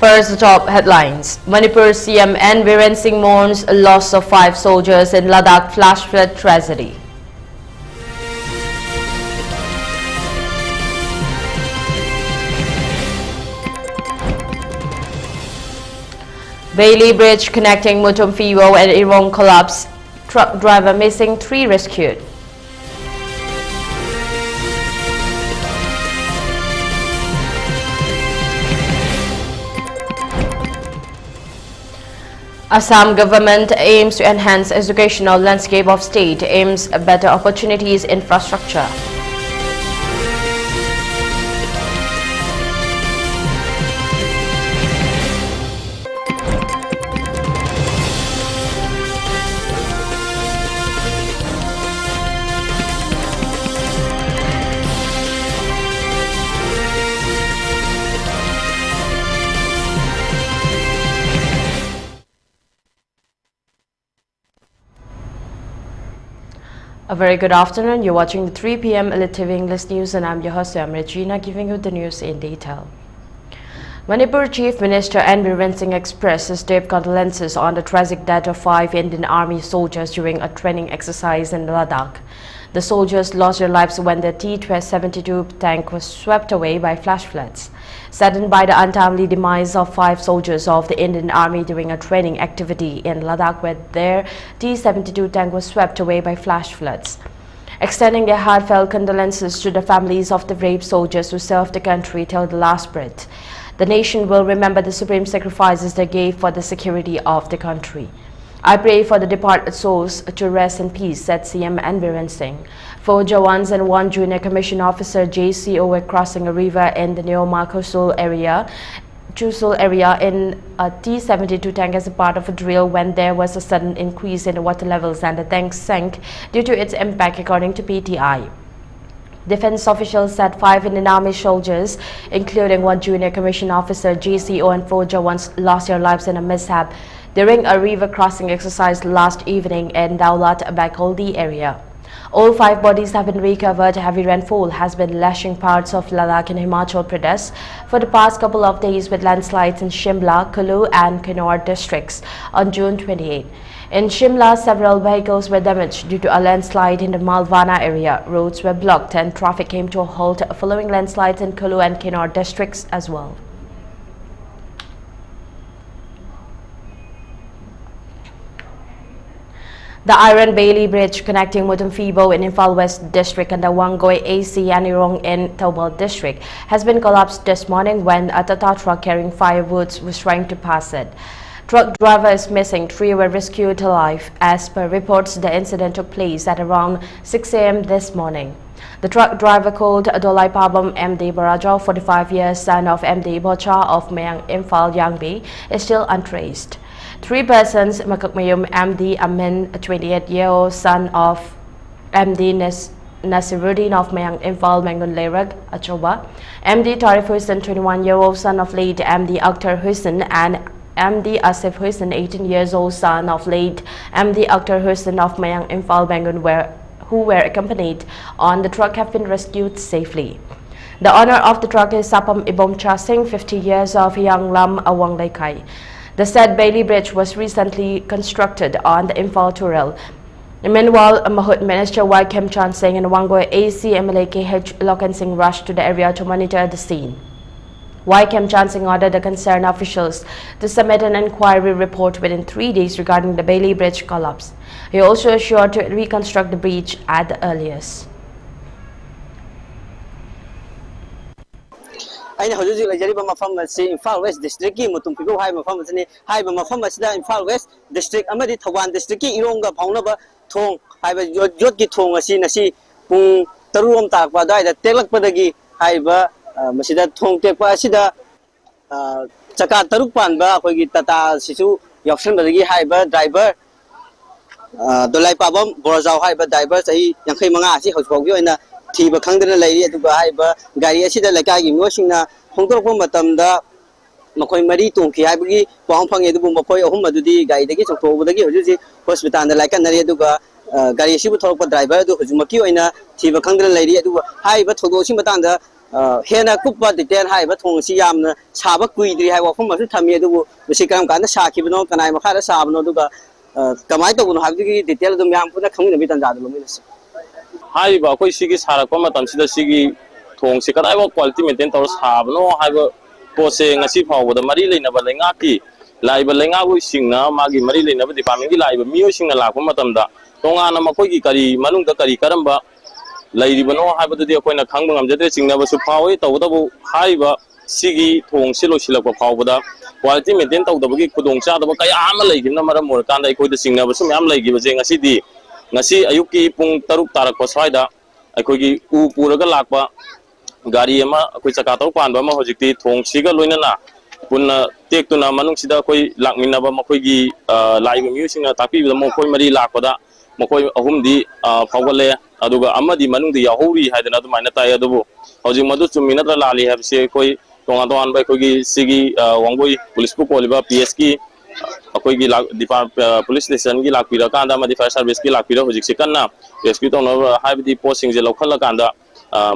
First, the top headlines. Manipur CM N. Biren Singh mourns loss of 5 soldiers in Ladakh flash flood tragedy. Bailey Bridge connecting Mutumfiwo and Irong collapse. Truck driver missing, 3 rescued. Assam government aims to enhance educational landscape of state, aims better opportunities infrastructure. A very good afternoon. You're watching the 3 p.m. ELITETV English News and I'm your host, Ragina, giving you the news in detail. Manipur Chief Minister N. Biren Singh expressed his deep condolences on the tragic death of 5 Indian Army soldiers during a training exercise in Ladakh. The soldiers lost their lives when the T-72 tank was swept away by flash floods. Saddened by the untimely demise of 5 soldiers of the Indian Army during a training activity in Ladakh where their T-72 tank was swept away by flash floods. Extending their heartfelt condolences to the families of the brave soldiers who served the country till the last breath. The nation will remember the supreme sacrifices they gave for the security of the country. I pray for the departed souls to rest in peace, said CM N. Biren Singh. 4 Jawans and 1 junior commission officer JCO were crossing a river in the Chusul area in a T-72 tank as a part of a drill when there was a sudden increase in the water levels and the tank sank due to its impact, according to PTI. Defense officials said 5 Indian Army soldiers, including 1 junior commission officer JCO and 4 Jawans, lost their lives in a mishap during a river crossing exercise last evening in Daulat Bakoldi area. All 5 bodies have been recovered. Heavy rainfall has been lashing parts of Ladakh and Himachal Pradesh for the past couple of days, with landslides in Shimla, Kulu and Kinnaur districts on June 28. In Shimla, several vehicles were damaged due to a landslide in the Malvana area. Roads were blocked and traffic came to a halt following landslides in Kulu and Kinnaur districts as well. The Iron Bailey Bridge connecting Mutumfibo in Imphal West District and the Wangoi AC and Irong in Taubal District has been collapsed this morning when a Tata truck carrying firewood was trying to pass it. Truck driver is missing, 3 were rescued alive. As per reports, the incident took place at around 6 a.m. this morning. The truck driver, called Dolai Pabam MD Baraja, 45 years, son of MD Bocha of Mayang Imphal Yangbi, is still untraced. 3 persons, Makakmayum MD Amin, a 28-year-old son of MD Nasiruddin of Mayang Imphal Mangun Lerag, Achoba, MD Tarif Hussain, 21-year-old son of late MD Akhtar Hussain, and MD Asif Hussain, 18 years old son of late MD Akhtar Hussain of Mayang Imphal Mangun, who were accompanied on the truck, have been rescued safely. The owner of the truck is Sapam Ibomcha Singh, 50 years, of Yanglam Awang Laikai. The said Bailey Bridge was recently constructed on the Imphal Tural. Meanwhile, Mahut Minister Y. Kim Chan Singh and Wangoi AC MLA KH Lokan Singh rushed to the area to monitor the scene. Y. Kim Chan Singh ordered the concerned officials to submit an inquiry report within 3 days regarding the Bailey Bridge collapse. He also assured to reconstruct the bridge at the earliest. I know Jiribam from Imphal West District, Mutumfibo High Mafamani, High Mafamasa, Imphal West District, Amadi Tawan District, Ironga Paunaba, Tong, I was Jotki Tong, Asi, Pung, Tarum Takwadai, the Telak Padagi, Haiba, Masida Tong Tepa Sida, Chaka Tarupanba, Tata Sisu, Yokshan Badagi, Haiba, driver, Dolai Pabam, Borazau Haiba, divers, Yankay Mangasi, Hospogio, and Tiba Kangana lady to Haiba, Gary Sida Lakagi, Moshina, Hongkong Matamda, Makoi Mari, Tonki, Habri, Pompang Edu Mapoy, Homadudi, Guy, the Kitchen over the Gizi, Hospital, the Lakanaria Duga, Gary Shibutopa driver, Huzumaki, and Tiba Kangana lady to Haiba Togo Shimatanda, हेना कुप्पा detail हाइबा थोंसी यामना साबा कुइद्रि high वफम मसु थमी अदुबु मसि काम कान साखिबनो कनाय मखारा साबनो दुगा कमाय तबुनो हाबदिगी डिटेल दुम याम पुना खंगिन बि तंजा दुलमिनस हाइबा अखोय सिगी सारकपा मतमसिदा सिगी थोंसी कदाइबो क्वालिटी मेंटेन तौर साबनो हाइबा पोसे ngasi फावबदा मरी लेनबा लेंगाकी लाइबा लेंगाबु सिंगना मागी मरी लेनबा डिपार्टमेंट की लाइबा मियो सिंगना लाखो मतमदा तोंगाना मखोयगी करी मनुंगदा करी करंबा लाइरिबनो हाइबदुदि अखोयना खंगबा ngamjadre चिंगनाबसु फावै तौदबु हाइबा सिगी थोंसी लोसिलकपा फावबदा क्वालिटी मेंटेन तौदबगी खुदोंग चादबा कया आमा लेगिबना मरम मोरकांदा अखोयदा चिंगनाबसु म्याम लेगिबजे ngasi ngasi ayuki pung taruk tarakpa swaida अखोगी उ पुरगा लाकपा गाड़ी अमा अखोई चका तौ पानबा अमा होजिकति थोंसीगा लोइनना पुन्ना टेक्तुना मनुंगसिदा अखोई लाकमिनाबा मखोईगी लाइबा म्यूसिंगना ताकपिबदा मखोई मरी लाकपदा मखोई अहुमदी फावगले अदुगा अमदी मनुंगदि याहौरी हाइदना दुमाइना ताय अदुबु होजिक मदु चुम्मी नत्रा लाली हाबसे अखोई तोंगा तोंगानबा अखोगी सिगी वांगोई पुलिस पु कोलिबा पीएस की अखोगी पुलिस स्टेशन की लाकपिरा कांदा मदि फायर सर्विस की लाकपिरा होजिक से कन्ना रेस्क्यू तौनबा हाइबदि पोस्टिंग जे लौखल्ला कांदा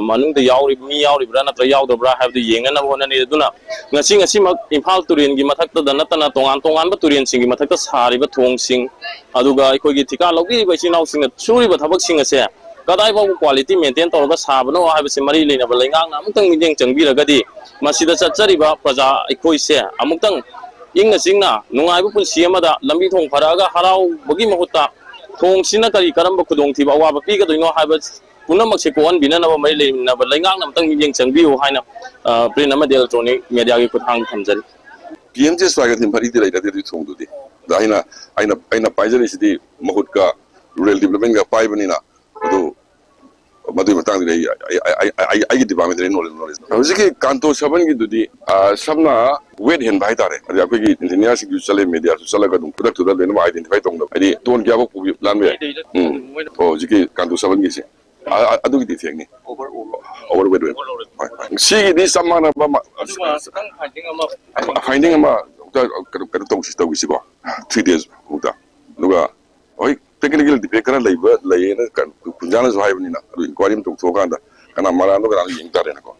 मनुंगदा यावरि मी यावरिब्रा नत्रा यावदब्रा हाइबदि येंगना होननि दुना ngasi mak imphal turin gi mathakta da natana tongan ba turin singi mathakta sariba thongsing aduga aikogi thika logi ba sinau singa suri ba thabak singa se kadai ba quality maintain tawga sabano haibase mari leina ba lengang amutang mideng changbi ragadi masida chachari ba praja aikoi se amutang ingna singna nungai bu punsi amada lambi thong pharaga harau bagi mahutta thong sina kari karamba khudong thiba wa ba pi ga doino haiba पुनमक से कोन बिना नब मई लेना लेंगांग नमतंग मियेंग चंगबियो हाइना print अमा electronic media की खुथांग थमजरी पीएमजे स्वागत थिम फरी दिलाई दे थोंग दुदि दाइना आइना पाइजरी सिदि महुत का रूरल डेवलपमेंट का पाइबनिना अदो मदुइ मतंग दि आई डिपार्टमेंट रे नॉलेज हजिकि कांतो सबन की दुदि सबना वेट हेन भाई तारे अदि अखोगी इंजीनियर सिगु चले मीडिया सु चलगा दुम प्रोडक्ट दा देनो आइडेंटिफाई तोंग अदि टोन क्या बो पुबि प्लान बे ओ जिकि कांतो सबन की से अदुगी दि थेंगनि ओवर वेट सिगी दि समाना फाइंडिंग अमा कद तौसी को 3 days उदा दुगा ओइ टेक्निकल डिफेक्ट करा लैबा लैना कुंजाना जो हाइबनिना अदु इंक्वायरी तो थोकांदा kana marano kana ying tare na ko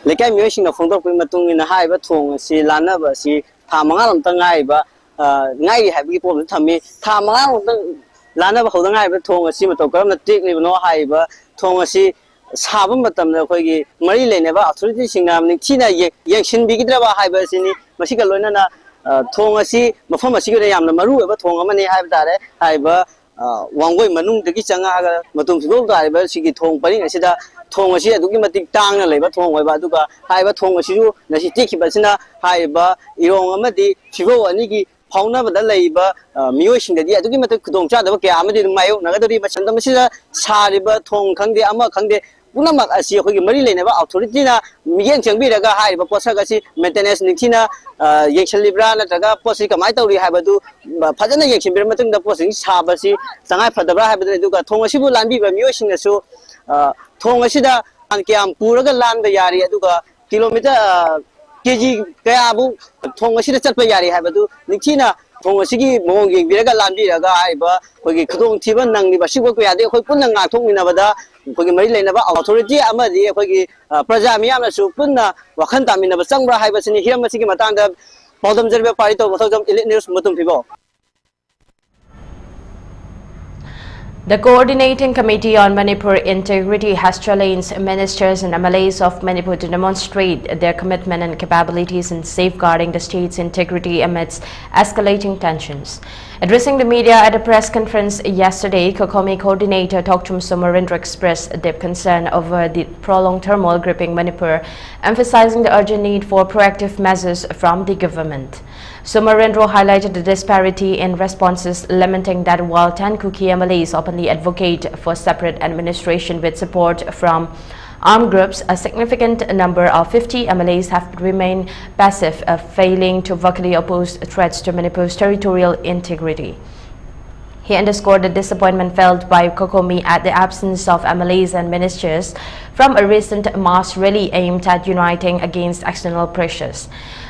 lekai myoising na phongdok pui matung ina haiba thong si lana ba si tha manga lam tang ngai ba ngai haibi problem thami tha manga lam tang lana ba hodang ngai ba thong si mato karam na tik ni no haiba thong si साबम मतम न खोगी मरी लेने बा authority सिंगना नि थिना यंगसिन बिगिद्रा बा हाइबा सिनि मसिका लोइना ना थोंग असि मफम असि गे यामना मरु एबा थोंग अमने हाइबा तारे हाइबा वांगोय मनुंग दगी चंगा गा मतुम सिबो तारेबा सिगी थोंग परिंग असिदा थोंग असि अदुगी मतिक टांगना लेबा थोंग ओइबा अदुगा हाइबा थोंग असिजु नसि टिखिबसिना हाइबा इरोंग अमदि फिबो अनिगी फाउनाबदा लैबा मियोइसिंगदि अदुगी मत खुदोंग चादबा के आमदि मायो नगदरि मसंदम सिदा सारिबा थोंग खंगदे अमा खंगदे पुनमक असी अखोगी मरी लेनेबा अथॉरिटी ना मियेंग चंगबिरगा हाइबा पोसक असी मेंटेनेंस निथिना येंगसलिब्रा नत्रगा पोसि कमाय तौरी हाइबदु फजना येंगसिबिर मतंग द पोसि साबसी संगाय फदब्रा हाइबदु दुगा थोंग असिबु लानबिबा मियोइसिंगसु थोंग असिदा अनकियाम पुरगा लानबा यारि अदुगा किलोमीटर केजी कयाबु थोंग असिदा चटपा यारि हाइबदु निथिना थोंग असिगी मोंग येंगबिरगा लानबिरगा हाइबा खोगी खदोंग थिबा नंगनिबा सिगो को यादे खोई पुन्ना ngathongminabada खोगी मरी लेनबा अथॉरिटी अमदि खोगी प्रजा मियामनसु पुन्ना वखन तामिनबा चंगब्रा हाइबसिनि हिरम मसिगी मतांदा पौदम जरबे पारि तो मथोजम इलिट न्यूज मुतुम फिबो The Coordinating Committee on Manipur Integrity has challenged ministers and MLAs of Manipur to demonstrate their commitment and capabilities in safeguarding the state's integrity amidst escalating tensions. Addressing the media at a press conference yesterday, Kokomi coordinator Tokchum Somarendra expressed deep concern over the prolonged turmoil gripping Manipur, emphasizing the urgent need for proactive measures from the government. Somarendra highlighted the disparity in responses, lamenting that while 10 Kuki MLAs openly advocate for separate administration with support from armed groups, a significant number of 50 MLAs have remained passive, failing to vocally oppose threats to Manipur's territorial integrity. He underscored the disappointment felt by Kokomi at the absence of MLAs and ministers from a recent mass rally aimed at uniting against external pressures.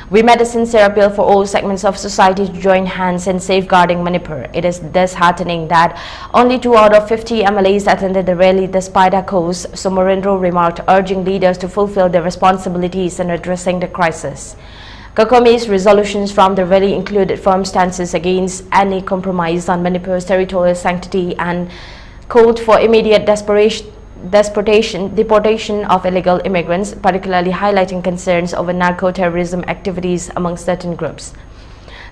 We made a sincere appeal for all segments of society to join hands in safeguarding Manipur. It is disheartening that only 2 out of 50 MLAs attended the rally despite a cause, Somorendro remarked, urging leaders to fulfill their responsibilities in addressing the crisis. Kokomi's resolutions from the rally included firm stances against any compromise on Manipur's territorial sanctity and called for immediate deportation of illegal immigrants, particularly highlighting concerns over narco-terrorism activities among certain groups.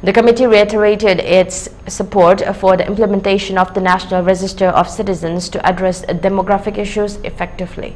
The committee reiterated its support for the implementation of the National Register of Citizens to address demographic issues effectively.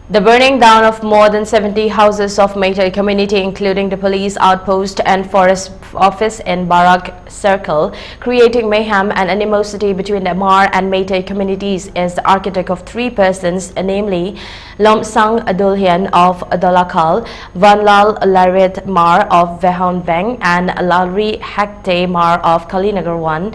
The burning down of more than 70 houses of Meitei community, including the police outpost and forest office in Barak Circle, creating mayhem and animosity between the Mar and Meitei communities, is the architect of 3 persons, namely Lomsang Adulhian of Adolakal, Vanlal Larit Mar of Vehon Beng, and Lalri Hekte Mar of Kalinagar 1.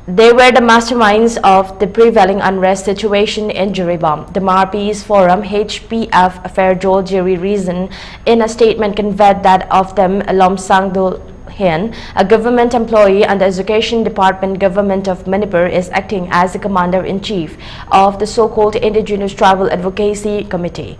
They were the masterminds of the prevailing unrest situation in Jiribam. The Mar Peace Forum HPF Fairjol Jiri reason in a statement conveyed that of them Lomsang Dulhian, a government employee and the Education Department Government of Manipur, is acting as the Commander-in-Chief of the so-called Indigenous Tribal Advocacy Committee.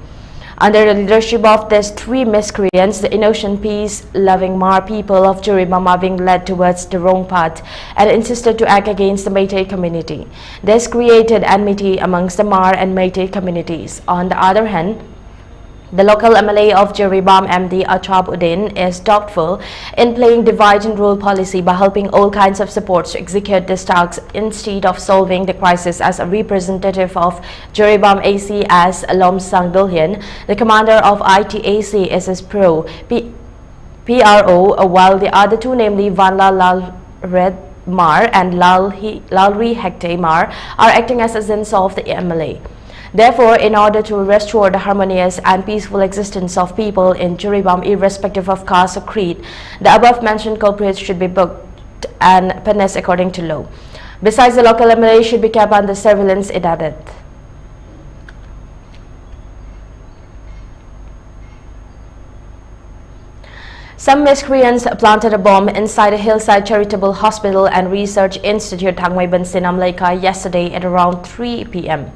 Under the leadership of these 3 miscreants, the innocent peace-loving Mar people of Jiribam are being led towards the wrong path and insisted to act against the Meitei community. This created enmity amongst the Mar and Meitei communities. On the other hand, the local MLA of Jiribam, MD Achab Uddin, is doubtful in playing divide and rule policy by helping all kinds of supports to execute this task instead of solving the crisis. As a representative of Jiribam AC as Lomsang Dulhian, the commander of ITAC is his PRO, while the other 2, namely Vanla Lalred Mar and Lalri Hekte Mar, are acting as agents of the MLA. Therefore, in order to restore the harmonious and peaceful existence of people in Jiribam, irrespective of caste or creed, the above-mentioned culprits should be booked and punished according to law. Besides, the local MLA should be kept under surveillance, it added. Some miscreants planted a bomb inside a hillside charitable hospital and research institute Thangmaiban Sinamlaika yesterday at around 3 p.m.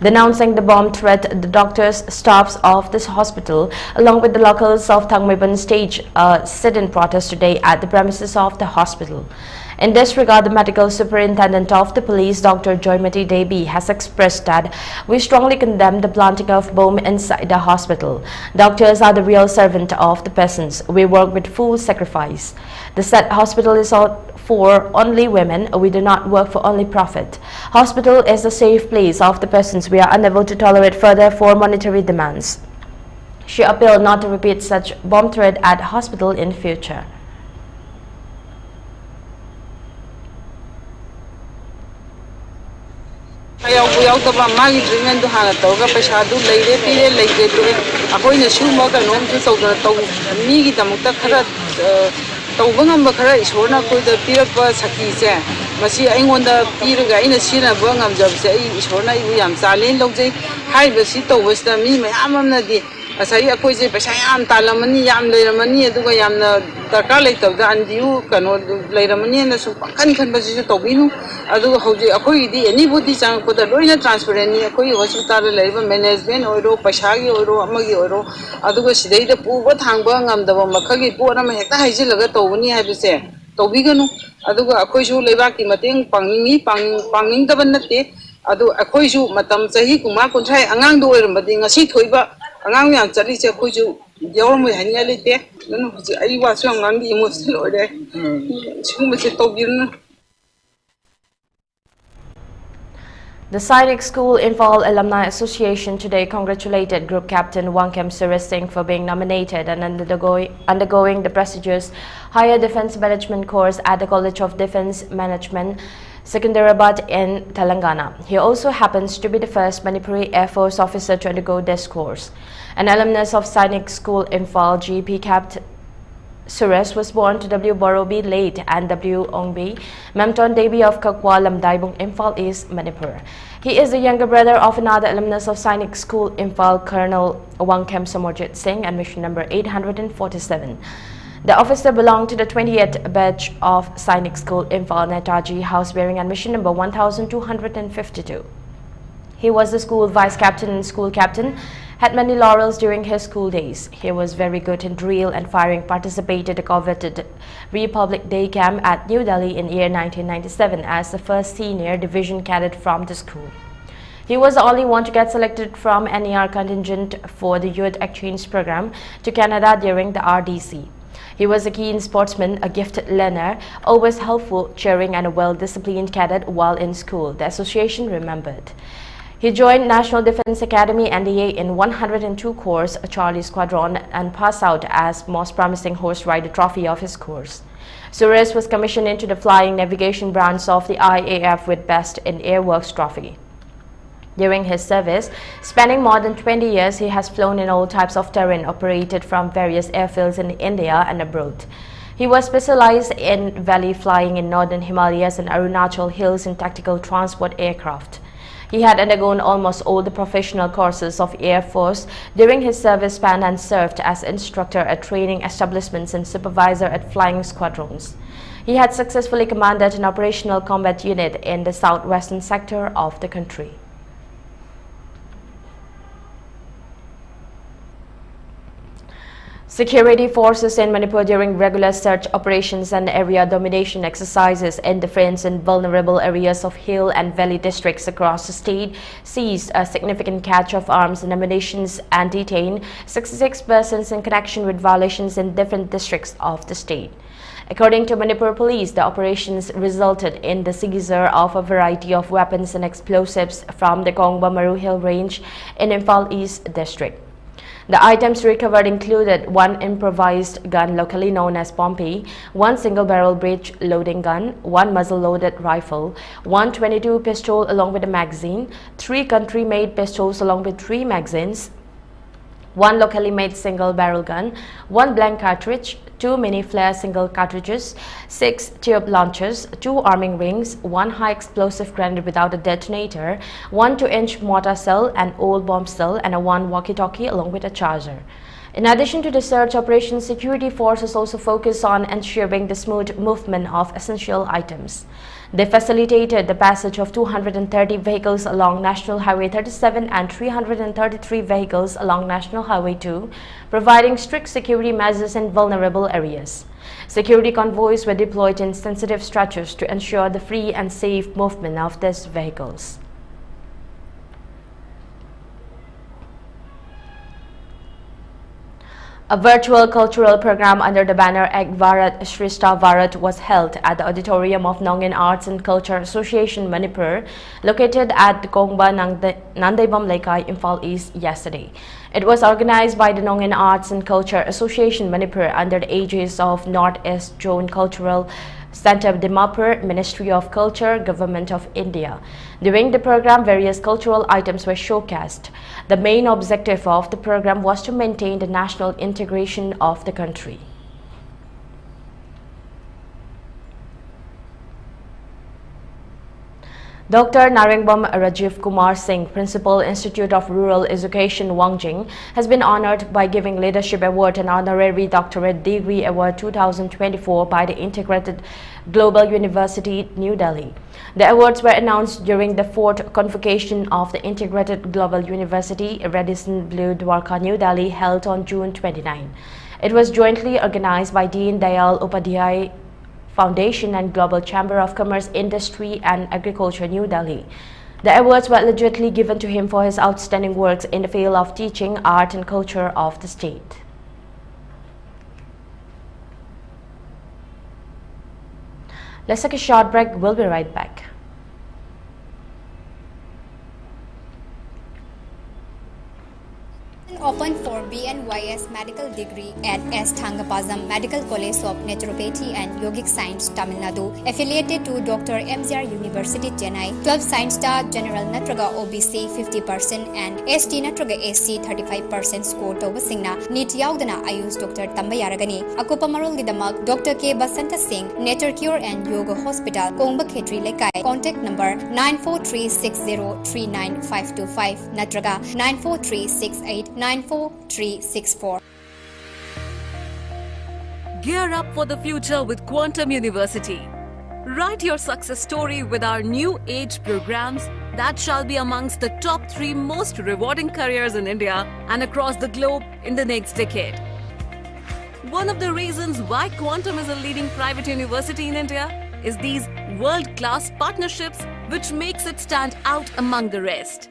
Denouncing the bomb threat, the doctors, staffs of this hospital, along with the locals of Thangmaiban, staged a sit-in protest today at the premises of the hospital. In this regard, the medical superintendent of the police, Dr. Joymati Devi, has expressed that we strongly condemn the planting of bomb inside the hospital. Doctors are the real servant of the patients. We work with full sacrifice. The said hospital is for only women. We do not work for only profit. Hospital is a safe place of the patients. We are unable to tolerate further for monetary demands. She appealed not to repeat such bomb threat at hospital in future. Tawbangamba khara ishorna koida pirakpa sakise masi aingonda piraga aina sina ba ngamjabse ai ishorna ibu yam chalen lojai haiba si tawbasta mi mayam amnadi asai akoise paisa yam talamani yam leiramani aduga yamna darkar leitabda andiu kano leiramani na su kan kan basi tawbinu aduga hoje akoi di anybody chang koda loina transparent ni akoi hospital leiba management oiro paisa gi oiro amagi oiro aduga sidai da puba thangba ngamdaba makhagi pora ma hekta haijilaga tawbani haibase tawbiganu aduga akoi su leiba ki mateng pangning daban natte adu akoi su matam chahi kuma kunthai angang do oirambadi ngasi thoiba angang yang chali che akoi su yawmai hanya lete nanu ji ai wa su angang di emotional ore chuma che tawbirna. The Sainik School Imphal Alumni Association today congratulated Group Captain Wangkem Suresh Singh for being nominated and undergoing the prestigious Higher Defence Management course at the College of Defence Management, Secunderabad in Telangana. He also happens to be the first Manipuri Air Force officer to undergo this course. An alumnus of Sainik School, Imphal, GP Capt. Suresh was born to W. Borobi late and W. Ongbi, Memton Devi of Kakwa, Lamdaibung, Imphal East, Manipur. He is the younger brother of another alumnus of Sainik School, Imphal, Colonel Wangkem Samorjit Singh, admission number 847. The officer belonged to the 28th batch of Sainik School, Imphal, Netaji House, bearing admission number 1252. He was the school vice captain and school captain, had many laurels during his school days. He was very good in drill and firing, participated in the coveted Republic Day camp at New Delhi in year 1997 as the first senior division cadet from the school. He was the only one to get selected from NER contingent for the youth exchange program to Canada during the RDC. He was a keen sportsman, a gifted learner, always helpful, cheering, and a well-disciplined cadet while in school, the association remembered. He joined National Defense Academy NDA in 102 course, a Charlie Squadron, and passed out as most promising horse rider trophy of his course. Suresh was commissioned into the flying navigation branch of the IAF with Best in Airworks trophy. During his service, spanning more than 20 years, he has flown in all types of terrain, operated from various airfields in India and abroad. He was specialized in valley flying in northern Himalayas and Arunachal hills in tactical transport aircraft. He had undergone almost all the professional courses of Air Force during his service span and served as instructor at training establishments and supervisor at flying squadrons. He had successfully commanded an operational combat unit in the southwestern sector of the country. Security forces in Manipur during regular search operations and area domination exercises in defense in vulnerable areas of hill and valley districts across the state seized a significant catch of arms and ammunition and detained 66 persons in connection with violations in different districts of the state. According to Manipur police, the operations resulted in the seizure of a variety of weapons and explosives from the Kongba Maru Hill range in Imphal East district. The items recovered included one improvised gun locally known as Pompey, one single-barrel breech-loading gun, one muzzle-loaded rifle, one .22 pistol along with a magazine, 3 country-made pistols along with 3 magazines, one locally made single-barrel gun, 1 blank cartridge, 2 mini-flare single cartridges, 6 tube launchers, 2 arming rings, 1 high-explosive grenade without a detonator, 1 2-inch mortar cell, an old bomb cell, and a 1 walkie-talkie along with a charger. In addition to the search operation, security forces also focus on ensuring the smooth movement of essential items. They facilitated the passage of 230 vehicles along National Highway 37 and 333 vehicles along National Highway 2, providing strict security measures in vulnerable areas. Security convoys were deployed in sensitive stretches to ensure the free and safe movement of these vehicles. A virtual cultural program under the banner Ek Bharat Shrishta Bharat was held at the auditorium of Nongin Arts and Culture Association Manipur, located at the Kongba Nandaibam Laikai, Imphal East yesterday. It was organized by the Nongin Arts and Culture Association Manipur under the aegis of North-East Zone Cultural Center Dimapur, Ministry of Culture, Government of India. During the program, various cultural items were showcased. The main objective of the program was to maintain the national integration of the country. Dr. Narengbam Rajiv Kumar Singh, Principal Institute of Rural Education, Wangjing, has been honored by giving Leadership Award and Honorary Doctorate Degree Award 2024 by the Integrated Global University, New Delhi. The awards were announced during the 4th convocation of the Integrated Global University, Radisson Blu, Dwarka, New Delhi, held on June 29. It was jointly organized by Deen Dayal Upadhyay Foundation and Global Chamber of Commerce, Industry and Agriculture, New Delhi. The awards were allegedly given to him for his outstanding works in the field of teaching, art and culture of the state. Let's take a short break. We'll be right back. Open for BNY BAS Medical Degree at S. Thangapazam Medical College of Naturopathy and Yogic Science, Tamil Nadu, affiliated to Dr. MGR University, Chennai. 12 Science Star General Natraga OBC 50% and ST Natraga SC 35% score Toba Singna, NEET Yaudana Ayus Dr. Tambayaragani, Akupamarul Gidamak, Dr. K. Basanta Singh, Nature Cure and Yoga Hospital, Kongba Khetri Lekai, contact number 9436039525, Natraga 9436894364. Gear up for the future with Quantum University. Write your success story with our new age programs that shall be amongst the top 3 most rewarding careers in India and across the globe in the next decade. One of the reasons why Quantum is a leading private university in India is these world-class partnerships which makes it stand out among the rest.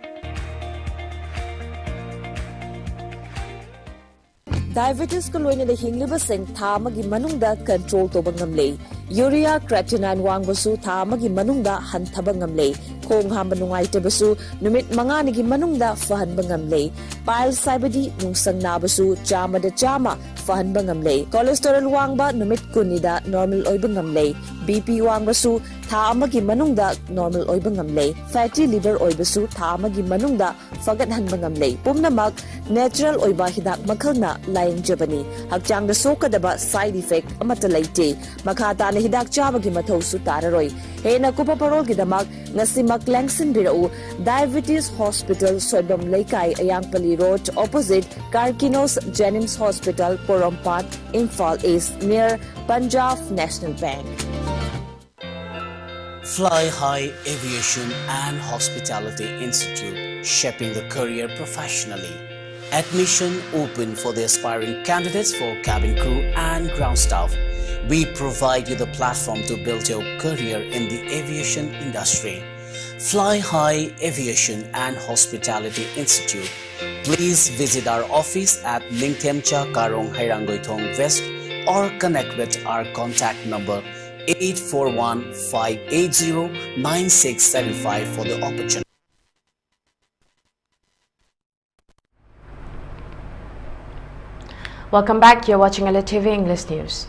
Diabetes ko loina da hingliba sing tha magi manungda control to bangamle. Urea creatinine wangbasu tha magi manungda hanthaba ngamle. Khong hamba nungaite basu numit mangani gi manungda fahan bangamle. Pile saibadi nungsang nabasu chama da chama fahan bangamle. Cholesterol wangba numit kunida normal oy bangamle. BP wangbasu tha amagi manungda normal oy bangamle. Fatty liver oy basu tha amagi manungda fagat han bangamle. Pumnamak natural oy ba hidak makhalna layang jabani. Hakchang da sokadaba side effect amata laite. Makhata na hidak chabagi mathau su tararoy. Hena kupa parol gidamak ngasimak langsin birau Diabetes Hospital Soyam Laikai Ayangpali Road opposite Karkinos Jennings Hospital Porompat Imphal East near Punjab National Bank. Fly High Aviation and Hospitality Institute, shaping the career professionally. Admission open for the aspiring candidates for cabin crew and ground staff. We provide you the platform to build your career in the aviation industry. Fly High Aviation and Hospitality Institute. Please visit our office at Lingtemcha Karong Hairangoitong West or connect with our contact number 841-580-9675 for the opportunity. Welcome back. You're watching ELITETV English News.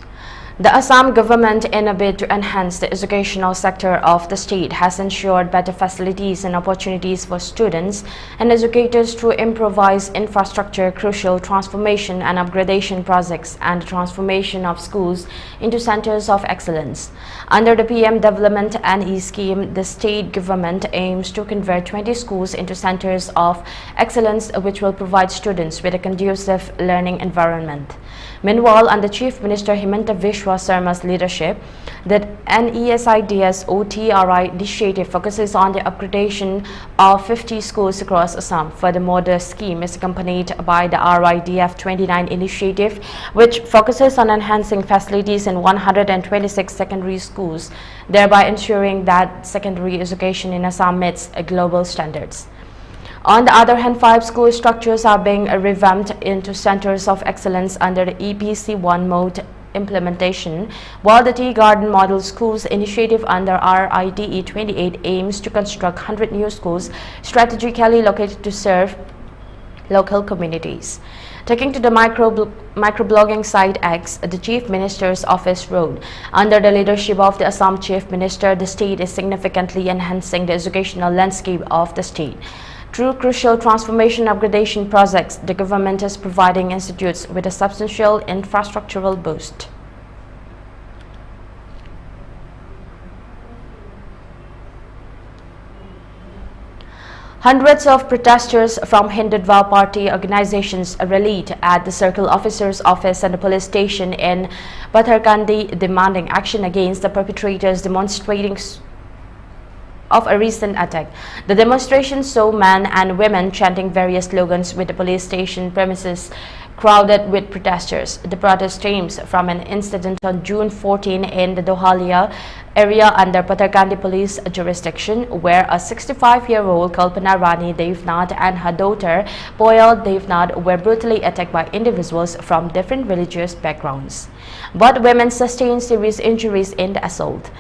The Assam government, in a bid to enhance the educational sector of the state, has ensured better facilities and opportunities for students and educators through improvised infrastructure, crucial transformation and upgradation projects, and the transformation of schools into centers of excellence. Under the PM Development and E scheme, the state government aims to convert 20 schools into centers of excellence, which will provide students with a conducive learning environment. Meanwhile, under Chief Minister Himanta Biswa Sarma's leadership, the NESIDS OTRI initiative focuses on the upgradation of 50 schools across Assam. Furthermore, the scheme is accompanied by the RIDF 29 initiative, which focuses on enhancing facilities in 126 secondary schools, thereby ensuring that secondary education in Assam meets global standards. On the other hand, 5 school structures are being revamped into centers of excellence under the EPC1 mode implementation, while the Tea Garden Model Schools initiative under RIDE 28 aims to construct 100 new schools strategically located to serve local communities. Taking to the microblogging site X, the Chief Minister's office wrote, under the leadership of the Assam Chief Minister, the state is significantly enhancing the educational landscape of the state. Through crucial transformation upgradation projects, the government is providing institutes with a substantial infrastructural boost. Hundreds of protesters from Hindutva party organizations rallied at the circle officer's office and the police station in Patharkandi, demanding action against the perpetrators demonstrating of a recent attack. The demonstration saw men and women chanting various slogans with the police station premises crowded with protesters. The protest stems from an incident on June 14 in the Dohalia area under Patharkandi police jurisdiction, where a 65-year-old Kalpana Rani Devnath and her daughter Poyal Devnath were brutally attacked by individuals from different religious backgrounds. Both women sustained serious injuries in the assault.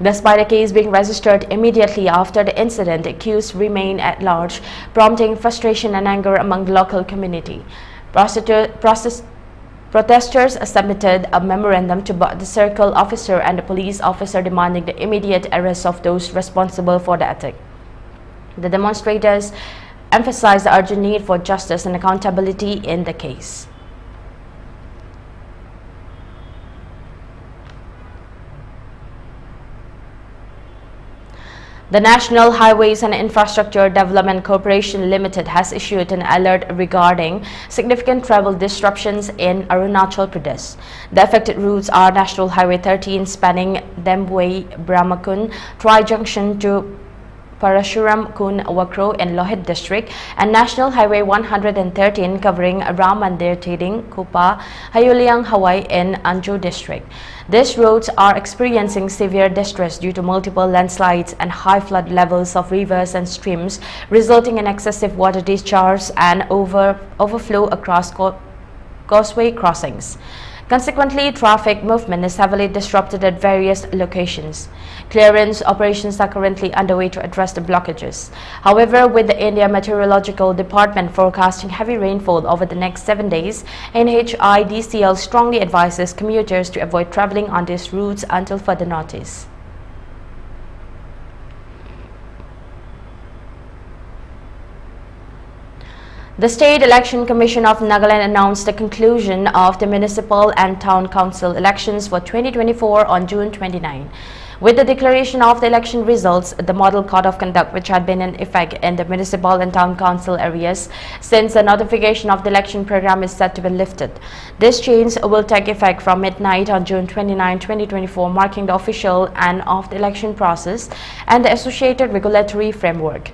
Despite the case being registered immediately after the incident, accused remain at large, prompting frustration and anger among the local community. Protesters submitted a memorandum to both the circle officer and the police officer demanding the immediate arrest of those responsible for the attack. The demonstrators emphasized the urgent need for justice and accountability in the case. The National Highways and Infrastructure Development Corporation Limited has issued an alert regarding significant travel disruptions in Arunachal Pradesh. The affected routes are National Highway 13 spanning Dembway Brahmakun, Tri-Junction to Parashuram Kun Wakro in Lohit district, and National Highway 113 covering Ram Mandir Tiding, Kupa, Hayuliang Hawaii in Anju district. These roads are experiencing severe distress due to multiple landslides and high flood levels of rivers and streams, resulting in excessive water discharge and overflow across causeway crossings. Consequently, traffic movement is heavily disrupted at various locations. Clearance operations are currently underway to address the blockages. However, with the India Meteorological Department forecasting heavy rainfall over the next 7 days, NHIDCL strongly advises commuters to avoid traveling on these routes until further notice. The State Election Commission of Nagaland announced the conclusion of the municipal and town council elections for 2024 on June 29. With the declaration of the election results, the model code of conduct which had been in effect in the municipal and town council areas since the notification of the election program is set to be lifted. This change will take effect from midnight on June 29, 2024, marking the official end of the election process and the associated regulatory framework.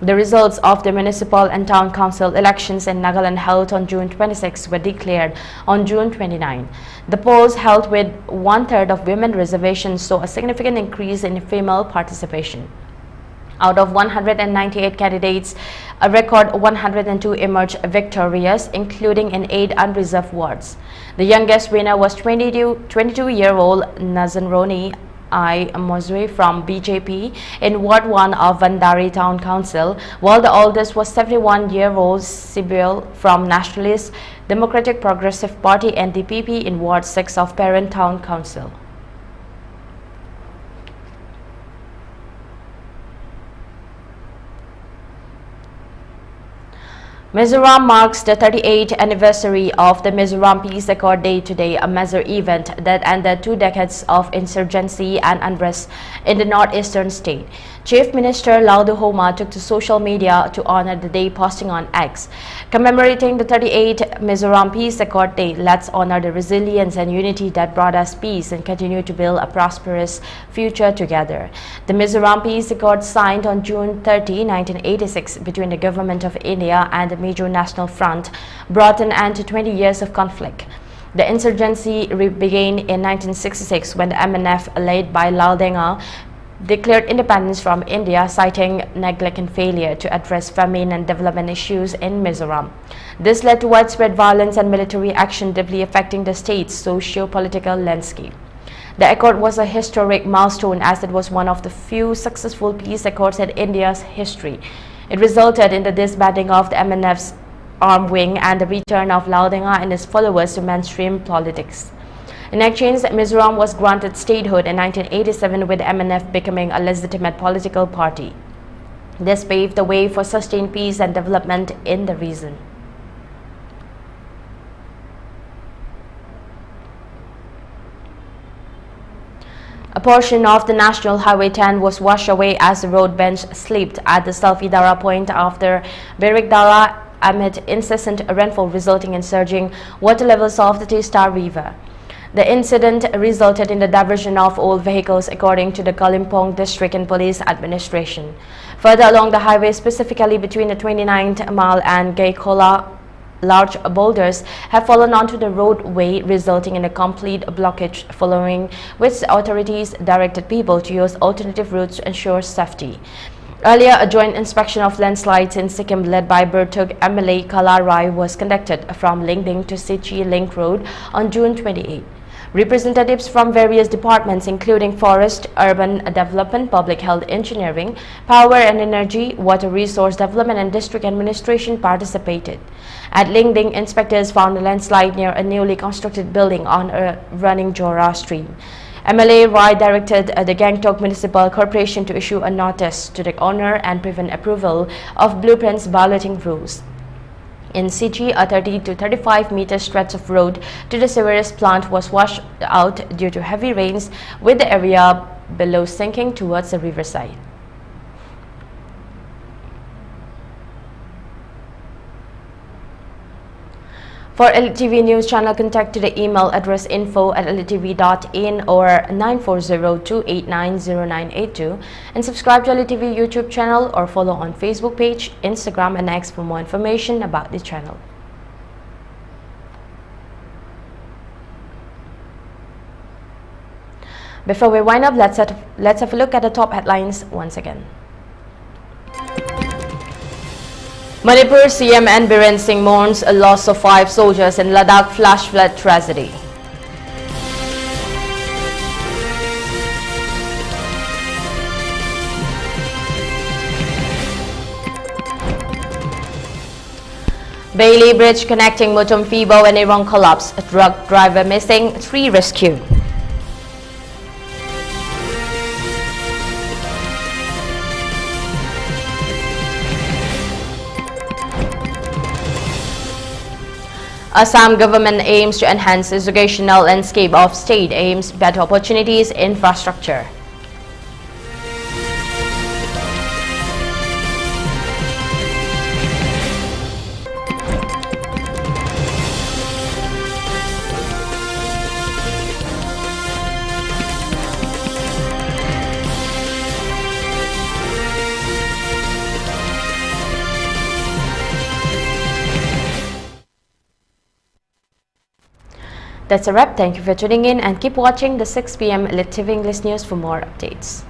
The results of the municipal and town council elections in Nagaland held on June 26 were declared on June 29. The polls held with 1/3 of women reservations saw a significant increase in female participation. Out of 198 candidates, a record 102 emerged victorious, including in 8 unreserved wards. The youngest winner was 22-year-old Nazanroni Mozwe from BJP in Ward 1 of Vandari Town Council, while the oldest was 71-year-old Sibyl from Nationalist Democratic Progressive Party NDPP in Ward 6 of Parent Town Council. Mizoram marks the 38th anniversary of the Mizoram Peace Accord Day today, a major event that ended 2 decades of insurgency and unrest in the northeastern state. Chief Minister Laudu Homa took to social media to honor the day, posting on X, commemorating the 38th Mizoram Peace Accord Day. Let's honor the resilience and unity that brought us peace and continue to build a prosperous future together. The Mizoram Peace Accord, signed on June 30, 1986 between the Government of India and the Mizo National Front, brought an end to 20 years of conflict. The insurgency began in 1966 when the MNF, led by Lal Denga, declared independence from India, citing neglect and failure to address famine and development issues in Mizoram. This led to widespread violence and military action, deeply affecting the state's socio-political landscape. The accord was a historic milestone as it was one of the few successful peace accords in India's history. It resulted in the disbanding of the MNF's armed wing and the return of Lal Denga and his followers to mainstream politics. In exchange, Mizoram was granted statehood in 1987, with MNF becoming a legitimate political party. This paved the way for sustained peace and development in the region. A portion of the National Highway 10 was washed away as the road bench slipped at the Salfidara point after Berikdala amid incessant rainfall, resulting in surging water levels of the Tista River. The incident resulted in the diversion of all vehicles, according to the Kalimpong District and Police Administration. Further along the highway, specifically between the 29th Mile and Gaikola, large boulders have fallen onto the roadway, resulting in a complete blockage, following which the authorities directed people to use alternative routes to ensure safety. Earlier, a joint inspection of landslides in Sikkim led by Bertug MLA Kala Rai was conducted from Lingding to Sichi Link Road on June 28. Representatives from various departments including Forest, Urban Development, Public Health Engineering, Power and Energy, Water Resource Development and District Administration participated. At Lingding, inspectors found a landslide near a newly constructed building on a running Jora stream. MLA Rai directed the Gangtok Municipal Corporation to issue a notice to the owner and prevent approval of blueprints violating rules. In Siji, a 30 to 35 meter stretch of road to the sewerage plant was washed out due to heavy rains, with the area below sinking towards the riverside. For ELITETV News Channel, contact to the email address info@elitetv.in or 940-289-0982 and subscribe to ELITETV YouTube channel or follow on Facebook page, Instagram and X for more information about the channel. Before we wind up, let's have a look at the top headlines once again. Manipur CM N. Biren Singh mourns a loss of 5 soldiers in Ladakh flash flood tragedy. Bailey Bridge connecting Mutum Fibo and Irong collapse. A truck driver missing, 3 rescued. Assam government aims to enhance the educational landscape of state, aims better opportunities, infrastructure. That's a wrap. Thank you for tuning in and keep watching the 6 p.m. ELITETV English News for more updates.